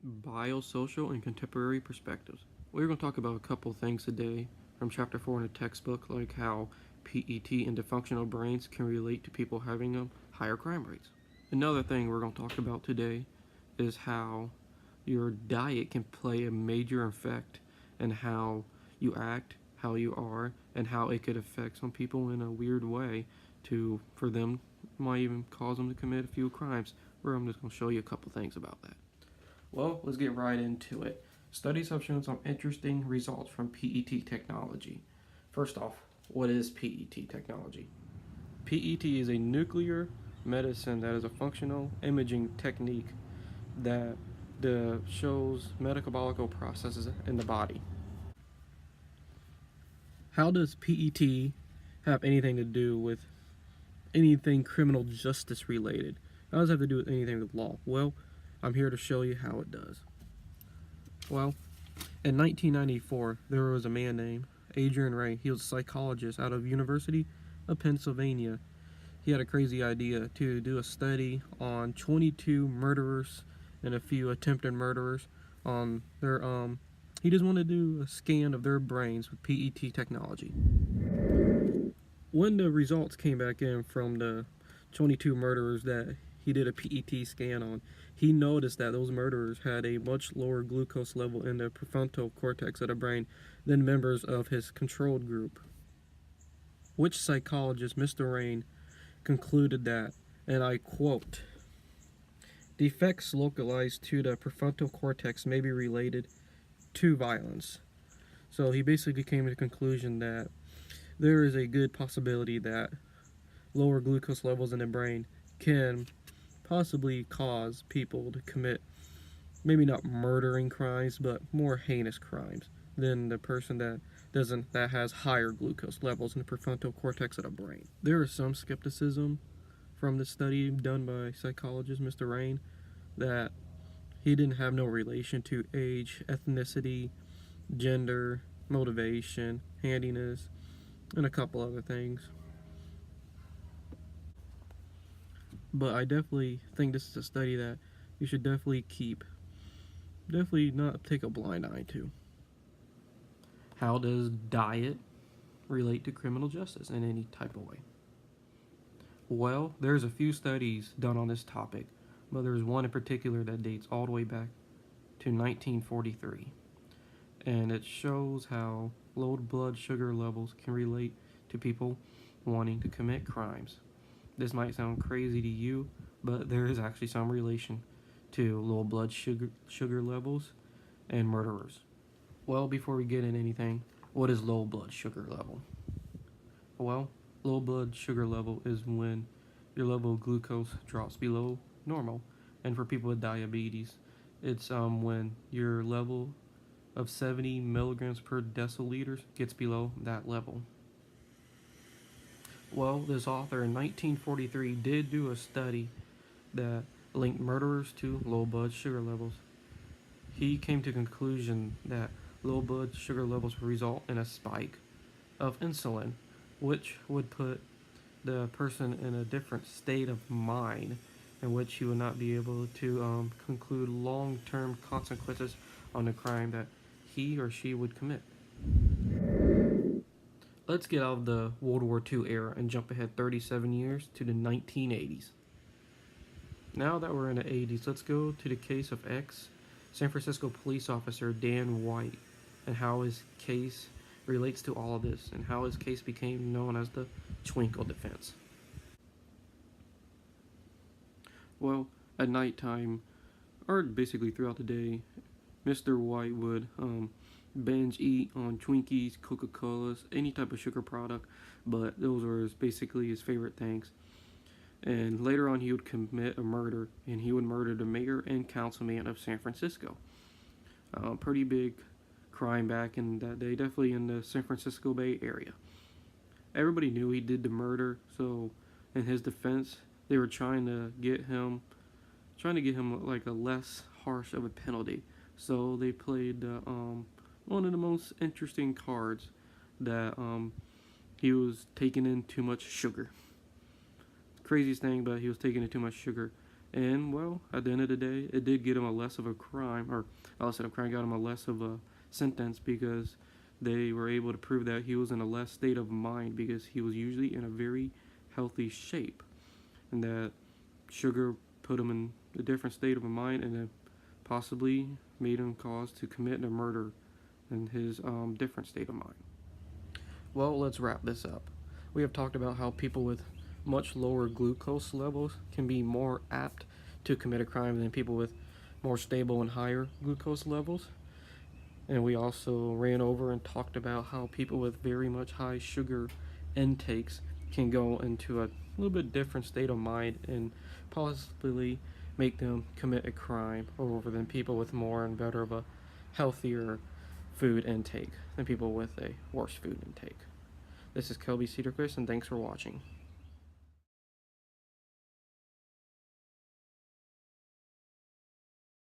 Biosocial and contemporary perspectives. We're going to talk about a couple things today from chapter 4 in the textbook, like how PET and dysfunctional brains can relate to people having higher crime rates. Another thing we're going to talk about today is how your diet can play a major effect in how you act, how you are, and how it could affect some people in a weird way for them might even cause them to commit a few crimes. Where I'm just going to show you a couple things about that. Well, let's get right into it. Studies have shown some interesting results from PET technology. First off, what is PET technology? PET is a nuclear medicine that is a functional imaging technique that shows metabolic processes in the body. How does PET have anything to do with anything criminal justice related? How does it have to do with anything with law? Well, I'm here to show you how it does. Well, in 1994, there was a man named Adrian Ray. He was a psychologist out of University of Pennsylvania. He had a crazy idea to do a study on 22 murderers and a few attempted murderers on their he just wanted to do a scan of their brains with PET technology. When the results came back in from the 22 murderers that he did a PET scan on, he noticed that those murderers had a much lower glucose level in the prefrontal cortex of the brain than members of his controlled group. Which psychologist, Mr. Rain, concluded that, and I quote, defects localized to the prefrontal cortex may be related to violence. So he basically came to the conclusion that there is a good possibility that lower glucose levels in the brain can possibly cause people to commit maybe not murdering crimes, but more heinous crimes than the person that has higher glucose levels in the prefrontal cortex of the brain. There is some skepticism from the study done by psychologist Mr. Rain that he didn't have no relation to age, ethnicity, gender, motivation, handiness, and a couple other things. But I definitely think this is a study that you should definitely not take a blind eye to. How does diet relate to criminal justice in any type of way? Well, there's a few studies done on this topic, but there's one in particular that dates all the way back to 1943. And it shows how low blood sugar levels can relate to people wanting to commit crimes. This might sound crazy to you, but there is actually some relation to low blood sugar levels and murderers. Well, before we get into anything, what is low blood sugar level? Well, low blood sugar level is when your level of glucose drops below normal. And for people with diabetes, it's when your level of 70 milligrams per deciliter gets below that level. Well, this author in 1943 did do a study that linked murderers to low blood sugar levels. He came to the conclusion that low blood sugar levels would result in a spike of insulin, which would put the person in a different state of mind in which he would not be able to conclude long-term consequences on the crime that he or she would commit. Let's get out of the World War II era and jump ahead 37 years to the 1980s. Now that we're in the 80s, let's go to the case of San Francisco police officer Dan White and how his case relates to all of this and how his case became known as the Twinkle defense. Well, at nighttime, or basically throughout the day, Mr. White would binge eat on Twinkies, Coca-Colas, any type of sugar product, but those were basically his favorite things. And later on, he would commit a murder, and he would murder the mayor and councilman of San Francisco. Pretty big crime back in that day, definitely in the San Francisco Bay Area. Everybody knew he did the murder, so in his defense, they were trying to get him like a less harsh of a penalty. So they played one of the most interesting cards that he was taking in too much sugar. Craziest thing, but he was taking in too much sugar, And well, at the end of the day, it did get him a less of a crime, or less of a crime, got him a less of a sentence because they were able to prove that he was in a less state of mind because he was usually in a very healthy shape, and that sugar put him in a different state of mind and then possibly made him cause to commit a murder in his different state of mind. Well, let's wrap this up. We have talked about how people with much lower glucose levels can be more apt to commit a crime than people with more stable and higher glucose levels. And we also ran over and talked about how people with very much high sugar intakes can go into a little bit different state of mind and possibly make them commit a crime over than people with more and better of a healthier food intake than people with a worse food intake. This is Kelby Cedarquist, and thanks for watching.